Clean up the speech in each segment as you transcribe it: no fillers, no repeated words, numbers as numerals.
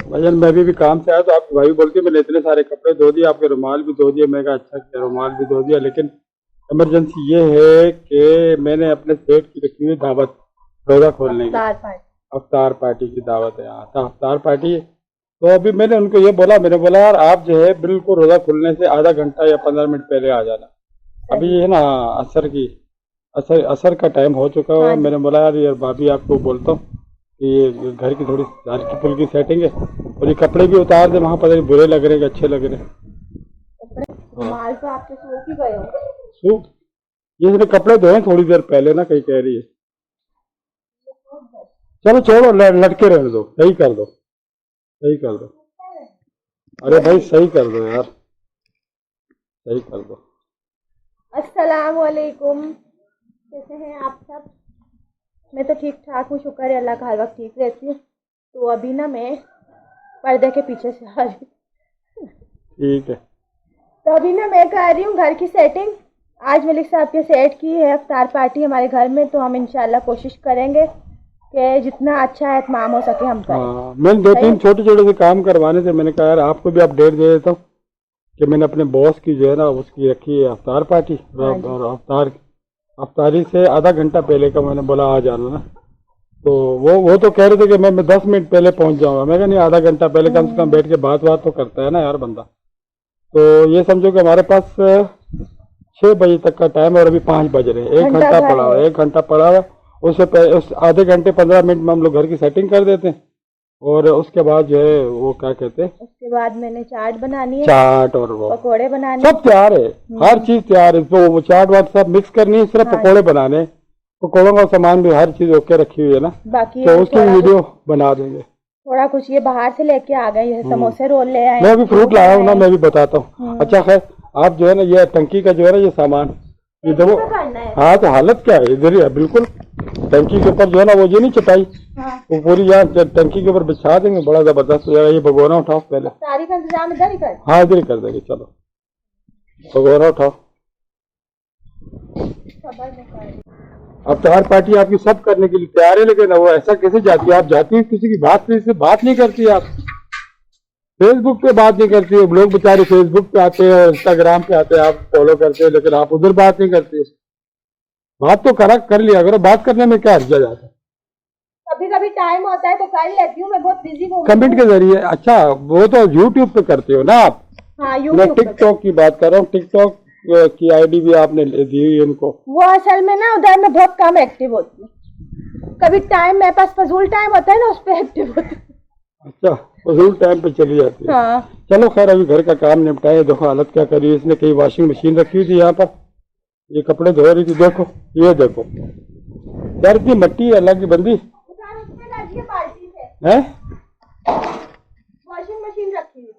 भाईजान मैं भी काम से आया तो आपकी भाई बोलती है मैंने इतने सारे कपड़े धो दिए, आपके रुमाल भी धो दिए। मैं कहा अच्छा किया, रुमाल भी धो दिया, लेकिन इमरजेंसी ये है कि मैंने अपने सेठ की रखी हुई दावत रोजा खोलने की, अफ्तार पार्टी की दावत है। यहाँ था अफ्तार पार्टी है। तो अभी मैंने उनको ये बोला, मैंने बोला यार आप जो है बिल्कुल रोजा खुलने से आधा घंटा या 15 मिनट पहले आ जाना। अभी ये ना असर का टाइम हो चुका है। मैंने बोला यार भाभी आपको बोलता हूँ कि ये घर की थोड़ी हल्की फुल्की सेटिंग है, और ये कपड़े भी उतार दे, वहाँ पता नहीं बुरे लग रहे हैं कि अच्छे लग रहे हैं। माल तो आपके सूख ही गए हो। सूख? ये इसने कपड़े धोए थोड़ी देर पहले ना, कहीं कह रही है। चलो छोड़ो, लटके रहने दो, सही कर दो, सही कर दो। अरे भाई सही कर दो यार, सही कर दो। अस्सलाम वालेकुम, कैसे हैं आप सब? मैं तो ठीक ठाक हूँ, शुक्र है अल्लाह का, हर वक्त ठीक रहती हूँ। तो अभी ना मैं पर्दे के पीछे से आ रही हूँ। ठीक है। तो अभी ना मैं कर रही हूँ घर की सेटिंग। आज मलिक साहब के सेट की है अफ्तार पार्टी हमारे घर में, तो हम इंशाल्लाह कोशिश करेंगे कि जितना अच्छा एहतमाम हो सके हम करें। हाँ, मैंने 2-3 छोटे छोटे से काम करवाने थे। मैंने कहा यार आपको भी अपडेट दे देता हूँ कि मैंने अपने बॉस की जो है ना उसकी रखी है अफ्तार पार्टी, और अफ्तारी से आधा घंटा पहले का मैंने बोला आ जाना ना। तो वो तो कह रहे थे कि मैं 10 मिनट पहले पहुंच जाऊंगा। मैं कहा नहीं, आधा घंटा पहले कम से कम बैठ के बात तो करता है ना यार बंदा। तो ये समझो कि हमारे पास 6 बजे तक का टाइम है और अभी 5 बज रहे हैं। 1 घंटा पड़ा हुआ है, 1 घंटा पड़ा हुआ। उस आधे घंटे 15 मिनट में हम लोग घर की सेटिंग कर देते हैं, और उसके बाद जो है वो क्या कहते हैं, उसके बाद मैंने चाट बनानी है, चाट और वो पकोड़े बनाने, सब तैयार है, हर चीज तैयार है। तो वो चाट वाट सब मिक्स करनी है, सिर्फ पकोड़े बनाने। पकोड़ों का सामान भी हर चीज ओके रखी हुई है ना, बाकी तो उसकी वीडियो बना देंगे। थोड़ा कुछ ये बाहर से लेके आ गए, जैसे समोसे रोल ले आए, मैं भी फ्रूट लाया हूँ ना, मैं भी बताता हूँ। अच्छा खैर आप जो है ना ये टंकी का जो है ना ये सामान ये देखो। हाँ तो हालत क्या है, इधर ही है बिल्कुल टंकी के ऊपर जो है ना वो ये नहीं चटाई, वो पूरी यहाँ टंकी के ऊपर बिछा देंगे, बड़ा जबरदस्त हो जाएगा। ये भगोना उठाओ पहले, सारी का इंतजाम इधर ही कर। हाँ इधर ही कर देंगे। चलो भगोना उठाओ। अफ्तार पार्टी आपकी सब करने के लिए तैयार है, लेकिन वो ऐसा कैसे जाती है? आप जाती है किसी की बात नहीं करती, आप फेसबुक पे बात नहीं करती है। लोग बेचारे फेसबुक पे आते हैं और इंस्टाग्राम पे आते हैं, आप फॉलो करते हैं, लेकिन आप उधर बात नहीं करती। बात तो कर लिया करो, बात करने में क्या हर्जा जाता है? कभी कभी टाइम होता है तो कर लेती हूँ, मैं बहुत बिजी हूँ। कमेंट के जरिए? अच्छा वो तो यूट्यूब पे करते हो ना आप? हाँ, मैं टिकटॉक की बात कर रहा हूँ। टिकटॉक की आईडी भी आपने दी हुई है उनको? वो असल में ना उधर मैं बहुत कम एक्टिव होती हूँ, कभी टाइम मेरे पास फजूल टाइम होता है ना, उस पर एक्टिव होती हूँ। अच्छा, फजूल टाइम पे चली जाती है। हाँ। चलो खैर अभी घर का काम निपटाए। देखो हालत क्या करी, इसने कई वॉशिंग मशीन रखी हुई थी यहाँ पर, ये कपड़े धो रही थी। देखो ये देखो यार, इतनी मट्टी है अल्लाह की बंदी है। वॉशिंग मशीन रखी हुई थी,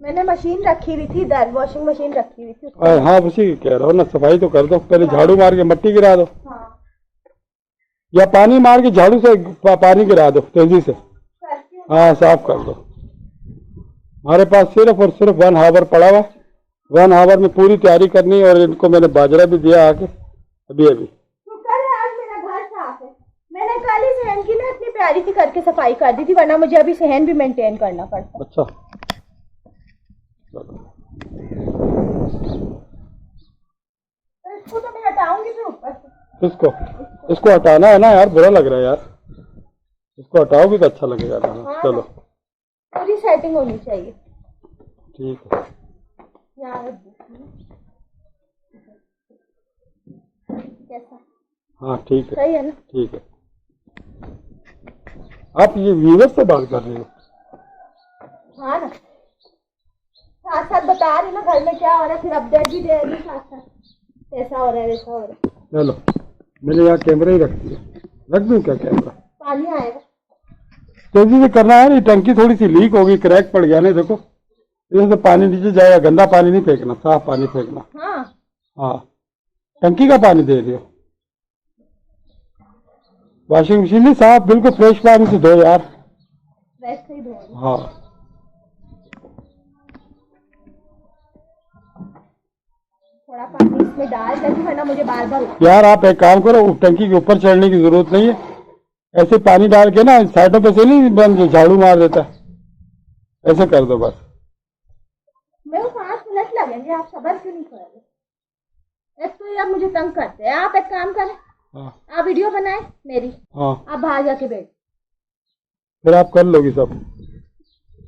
मैंने मशीन रखी हुई थी इधर, वॉशिंग मशीन रखी हुई थी। हाँ उसी कह रहा हूँ ना, सफाई तो कर दो पहले। झाड़ू मार के मट्टी गिरा दो। हाँ। या पानी मार के झाड़ू से पानी गिरा दो तेजी से। हाँ साफ कर दो। हमारे पास सिर्फ और सिर्फ 1 आवर पड़ा हुआ। 1 आवर में पूरी तैयारी करनी है, और इनको मैंने बाजरा भी दिया आके अभी। आज मेरा घर साफ है। मैंने कल ही सहन की ना इतनी प्यारी सी करके सफाई कर दी थी, वरना मुझे अभी सहन भी मेंटेन करना पड़ता। अच्छा इसको तो मैं हटाऊंगी फिर ऊपर से। इसको हटाना है ना यार, बुरा लग रहा है यार। इसको हटाओगी तो अच्छा लगेगा ना। हाँ, चलो पूरी सेटिंग होनी चाहिए। ठीक है कैसा? हाँ ठीक है, सही है ना? ठीक है। आप ये व्यूअर्स से बात कर रहे हो? हाँ ना, साथ साथ बता रही ना घर में क्या हो रहा है, फिर अपडेट भी दे रही साथ साथ, ऐसा हो रहा है वैसा हो रहा है। चलो मैंने यहाँ कैमरा ही रख दिया, रख दूँ क्या कैमरा? पानी आएगा तेजी से करना है। टंकी थोड़ी सी लीक होगी, क्रैक पड़ गया। नहीं देखो इधर से पानी नीचे जाएगा, गंदा पानी नहीं फेंकना, साफ पानी फेंकना। हाँ हाँ, टंकी का पानी दे रही हो? वॉशिंग मशीन नहीं, साफ बिल्कुल फ्रेश पानी से धो यार। फ्रेश से ही धो। हाँ थोड़ा पानी इसमें डाल देती, वरना मुझे बार बार। यार आप एक काम करो, टंकी के ऊपर चढ़ने की जरूरत नहीं है, ऐसे पानी डाल के ना साइडों पे से नहीं बंद झाड़ू मार देता, ऐसे कर दो बस। मेरे को 5 मिनट लगेंगे, आप सब्र क्यों नहीं कर रहे? एक तो ये आप मुझे तंग करते हैं। आप एक काम करें, हाँ आप वीडियो बनाए मेरी, हाँ, आप बाहर जाके बैठ। फिर आप कर लोगी सब,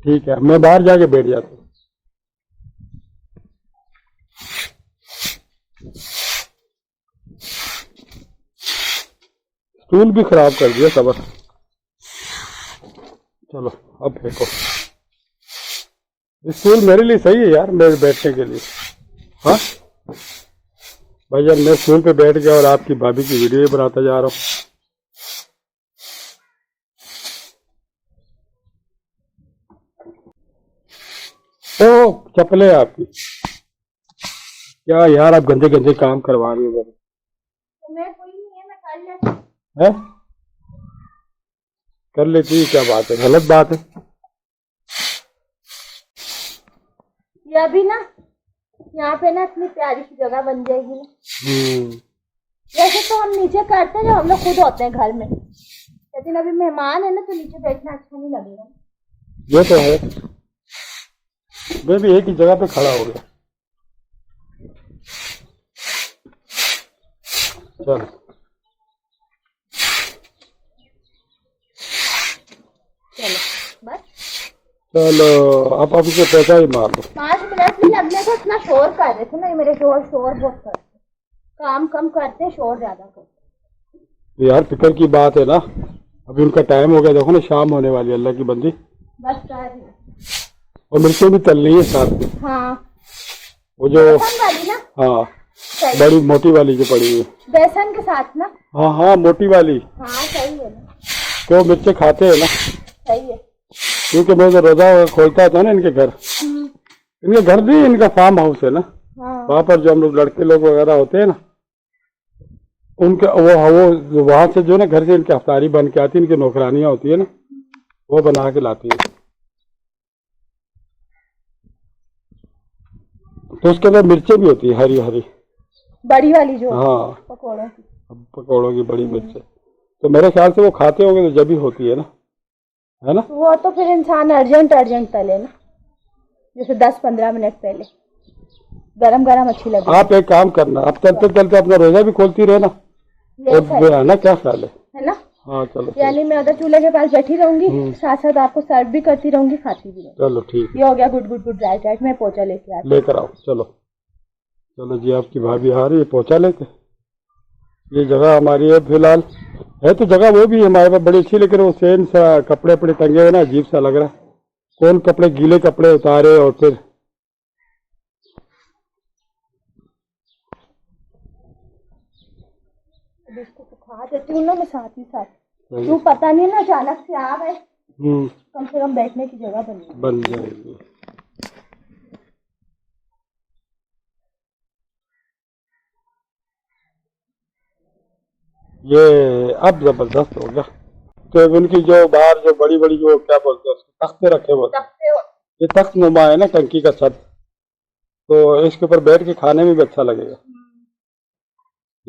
ठीक है, मैं बाहर जाके बैठ जाता हूँ। स्टूल भी खराब कर दिया सबर। चलो अब फेंको। स्टूल मेरे लिए सही है यार, मेरे बैठने के लिए। हाँ भाईजान, मैं स्टूल पे बैठ गया और आपकी भाभी की वीडियो ही बनाता जा रहा हूँ। ओ चप्पलें आपकी, क्या यार आप गंदे गंदे काम करवा रही हो मेरे। तो मैं कोई नहीं है, मैं कर लेती। है कर लेती है, क्या बात है, गलत बात है। ये अभी ना यहाँ पे ना इतनी प्यारी सी जगह बन जाएगी ना। वैसे तो हम नीचे करते हैं जब हम लोग खुद होते हैं घर में, लेकिन अभी मेहमान है ना तो नीचे बैठना अच्छा नहीं लगेगा। ये तो है, मैं भी एक ही जगह पे खड़ा हो गया। चलो चलो बस, चलो आप इसे पैसा ही मार दो। 5 मिनट भी लगने को इतना शोर कर रहे थे ना, ये मेरे शोर बहुत करते, काम कम करते शोर ज्यादा करते। यार फिक्र की बात है ना, अभी उनका टाइम हो गया, देखो ना शाम होने वाली है, अल्लाह की बंदी। बस कर रही हूँ। और मिर्चें भी तल रही है साथ में, हाँ वो जो बेसन वाली ना, हाँ सही। बड़ी मोटी वाली जो पड़ी हुई है, बेसन के साथ ना, हाँ हाँ मोटी वाली। हाँ सही है ना, तो मिर्चें खाते हैं ना, सही है। क्योंकि मैं जो रोजा खोलता था ना इनके घर, इनके घर भी इनका फार्म हाउस है ना, हाँ वहाँ पर जो हम लोग लड़के लोग वगैरह होते हैं ना, उनके वो वहाँ से जो ना घर से इनकी अफ्तारी बन के आती है, इनकी नौकरानियाँ होती है ना, वो बना के लाती है। तो उसके अंदर मिर्चें भी होती है हरी हरी, बड़ी वाली जो हाँ पकौड़ों की। पकौड़ों की बड़ी मिर्चें, तो मेरे ख्याल से वो खाते होंगे तो जब ही होती है ना। वो तो फिर इंसान अर्जेंट तले ना, जैसे 10-15 मिनट पहले गरम गरम अच्छी लगे। आप एक काम करना, आप चलते चलते अपना रोजा भी खोलती रहे ना, और है ना, क्या ख्याल है ना। हाँ चलो यानी मैं उधर चूल्हे के पास बैठी रहूंगी, साथ साथ आपको सर्व भी करती रहूंगी, खाती भी रहूंगी। चलो ठीक ये हो गया गुड राइट। मैं पोछा लेकर आओ। चलो चलो जी, आपकी भाभी आ रही है, पोछा लेके। ये जगह हमारी है फिलहाल, है तो जगह वो भी हमारे पास बड़ी अच्छी, लेकिन वो सेम सा कपड़े अपने टंगे हुए ना, अजीब सा लग रहा है। कौन कपड़े, गीले कपड़े उतारे और फिर इसको सुखा देती हूँ ना मैं साथ ही साथ, क्यों पता नहीं ना, अचानक से आ गए, कम से कम बैठने की जगह बन जाएगी। ये अब जबरदस्त हो गया। तो उनकी जो बाहर जो बड़ी बड़ी जो क्या बोलते हैं उसको, तख्ते रखे हुए, ये तख्त नुमा है ना, टंकी का छत, तो इसके ऊपर बैठ के खाने में भी अच्छा लगेगा।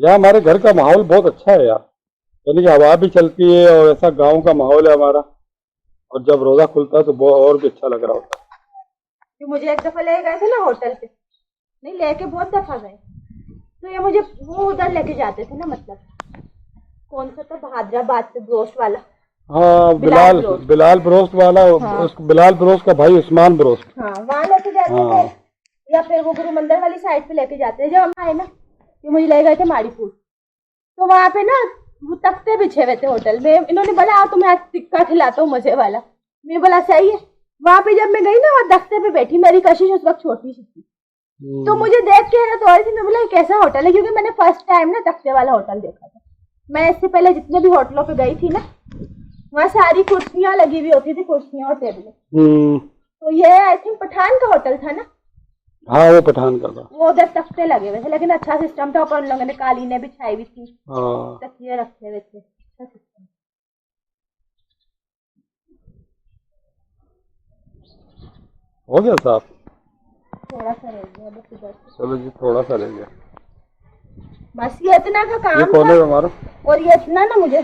यार हमारे घर का माहौल बहुत अच्छा है यार, यानी कि हवा भी चलती है और ऐसा गांव का माहौल है हमारा, और जब रोजा खुलता है तो बहुत और भी अच्छा लग रहा होता है। कि मुझे एक दफा ले गए थे ना होटल पे, नहीं लेके बहुत दफा गए, तो ये मुझे वो उधर लेके जाते थे ना, मतलब कौन सा था, हैदराबाद से ब्रोस्ट वाला। हाँ बिलाल ब्रोस्ट वाला, हाँ। बिलाल ब्रोस्ट का भाई उस्मान ब्रोस्ट, हाँ वहाँ लेके जाते थे, या फिर वो गुरु मंदिर वाली साइड पे लेके जाते थे। जब हम आए ना, ये मुझे ले गए थे माड़ीपुर, तो वहाँ पे ना वो तख्ते बिछे हुए थे होटल में, इन्होंने बोला आओ तुम्हें आज टिक्का खिलाता हूँ मजे वाला। मैं बोला सही है। वहाँ पे जब मैं गई ना, वहाँ तख्ते पे बैठी, मेरी कशिश उस वक्त छोटी सी थी, तो मुझे देख के ना थोड़ी सी मैं बोला कैसा होटल है, क्योंकि मैंने फर्स्ट टाइम ना तख्ते वाला होटल देखा था। मैं इससे पहले जितने भी होटलों पे गई थी ना, वहाँ सारी कुर्सियाँ लगी हुई होती थी, कुर्सियाँ और टेबलें। तो ये आई थिंक पठान का होटल था ना, हाँ वो पठान का था, वो उधर तख्ते लगे हुए थे, लेकिन अच्छा सिस्टम था, ऊपर उन लोगों ने कालीनें बिछाई हुई थी, तकिए रखे हुए थे, अच्छा सिस्टम। हो गया साहब, थोड़ा सा रह गया बस इधर। चलो जी थोड़ा सा रह गया बस, ये इतना का काम था हमारा, और ये इतना ना मुझे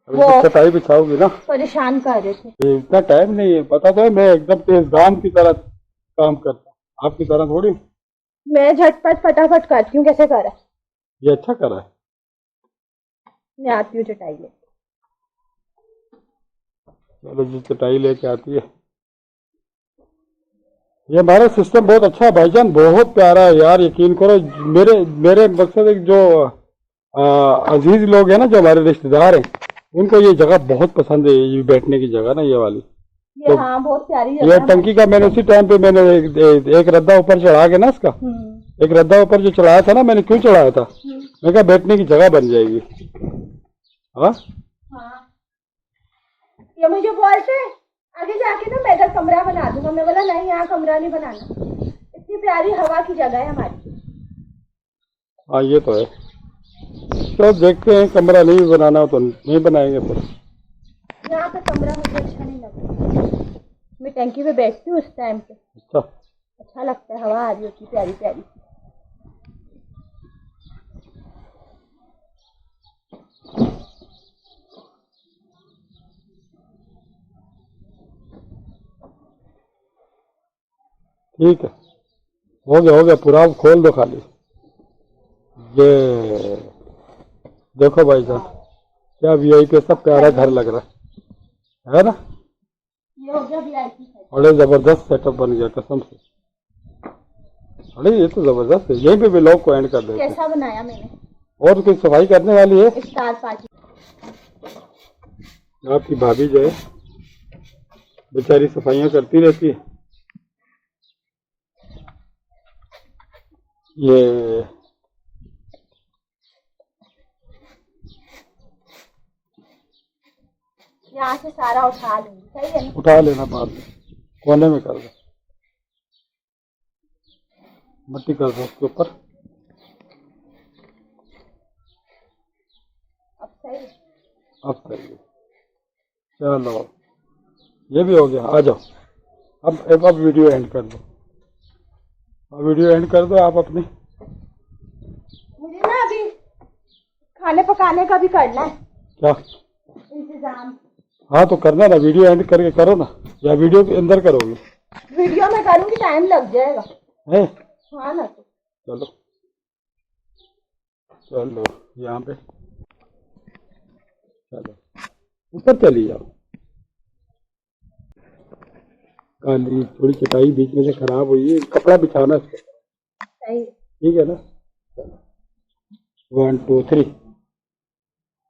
अभी वो तो चटाई बिछाओगी ना। परेशान कर रहे थे। ये इतना टाइम नहीं है, पता तो है मैं एकदम तेज गाम की तरह काम करता हूँ, आपकी तरह थोड़ी। मैं झटपट फटाफट करती हूँ, कैसे करा। ये अच्छा करा है। मैं आती हूँ चटाई ले। चलो जी चटाई लेके आती है। ये हमारा सिस्टम बहुत अच्छा है भाईजान, बहुत प्यारा है यार, यकीन करो। मेरे मेरे मकसद एक जो अजीज लोग हैं ना, जो हमारे रिश्तेदार हैं, उनको ये जगह बहुत पसंद है, ये बैठने की जगह ना ये वाली। ये तो हाँ बहुत प्यारी ये जगह है टंकी का मैंने उसी टाइम पे मैंने एक रद्दा ऊपर चढ़ा के ना इसका, एक रद्दा ऊपर जो चढ़ाया था ना, मैंने क्यों चढ़ाया था, मैं कहा बैठने की जगह बन जाएगी। हाँ हाँ। ये मुझे बोलते हैं आगे जाके ना मैं इधर कमरा बना दूंगा। मैं बोला नहीं, यहाँ कमरा नहीं बनाना, इतनी प्यारी हवा की जगह है हमारी। हाँ ये तो है। तो देखते हैं, कमरा नहीं बनाना हो तो नहीं बनाएंगे फिर। यहाँ पे कमरा मुझे अच्छा नहीं लगता। मैं टंकी पे बैठती हूँ उस टाइम पे, अच्छा अच्छा लगता है, हवा आ रही होती प्यारी प्यारी। ठीक है, हो गया पूरा, आप खोल दो खाली। ये देखो भाई साहब, क्या वीआईपी सब प्यारा घर लग रहा है ना। ये हो गया VIP सेट। बड़े जबरदस्त सेटअप बन गया कसम से। अरे ये तो जबरदस्त है, यहीं पे भी लोग को एंड कर देते हैं। कैसा बनाया मैंने। और कोई सफाई करने वाली है? Star party. आपकी भाभी जो है बेचारी सफाइयाँ करती रहती है। ये यहाँ से सारा उठा लूंगी, सही है ना। उठा लेना, बाद में कोने में कर दो, मट्टी कर दो उसके ऊपर। अब सही है। अब सही है, चलो ये भी हो गया। आ जाओ, अब वीडियो एंड कर दो, अब वीडियो एंड कर दो आप अपनी। मुझे ना अभी खाने पकाने का भी करना है क्या इंतजाम। हाँ तो करना ना, वीडियो एंड करके करो ना, या वीडियो के अंदर करोगे? वीडियो में करूंगी, टाइम लग जाएगा। है हाँ ना। तो चलो चलो यहाँ पे, चलो ऊपर चली जाओ। काली थोड़ी चटाई बीच में से खराब हुई है, कपड़ा बिछाना इस पे, सही है। ठीक है ना। चलो 1 2 3।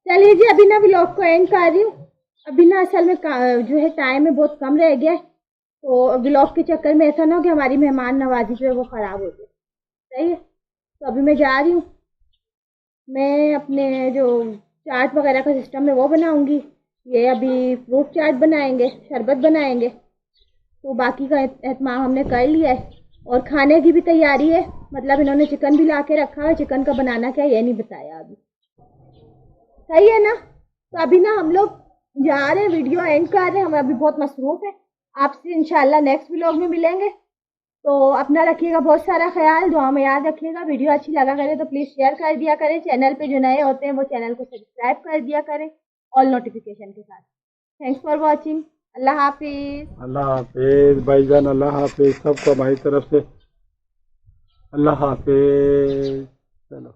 चलिए जी, अभी ना व्लॉग को एंड कर रही हूँ। अभी ना असल में जो है टाइम में बहुत कम रह गया है, तो व्लॉग के चक्कर में ऐसा ना हो कि हमारी मेहमान नवाजी जो है वो खराब हो जाए। सही है, तो अभी मैं जा रही हूँ। मैं अपने जो चाट वगैरह का सिस्टम है वो बनाऊंगी। ये अभी फ्रूट चाट बनाएंगे, शरबत बनाएंगे, तो बाकी का एहतमाम हमने कर लिया है। और खाने की भी तैयारी है, मतलब इन्होंने चिकन भी ला के रखा है, चिकन का बनाना क्या ये नहीं बताया अभी। सही है ना। तो अभी ना हम लोग जा रहे हैं, वीडियो एंड कर रहे हैं, हम अभी बहुत मसरूफ है। आपसे इंशाल्लाह नेक्स्ट व्लॉग में मिलेंगे। तो अपना रखिएगा बहुत सारा ख्याल, दुआ में याद रखिएगा। वीडियो अच्छी लगा करे तो प्लीज़ शेयर कर दिया करें। चैनल पे जो नए होते हैं वो चैनल को सब्सक्राइब कर दिया करें, ऑल नोटिफिकेशन के साथ। Thanks for watching. अल्लाह हाफिज़। अल्लाह हाफिज भाईजान, अल्लाह हाफिज सबको हमारी तरफ से, अल्लाह हाफिज। चलो।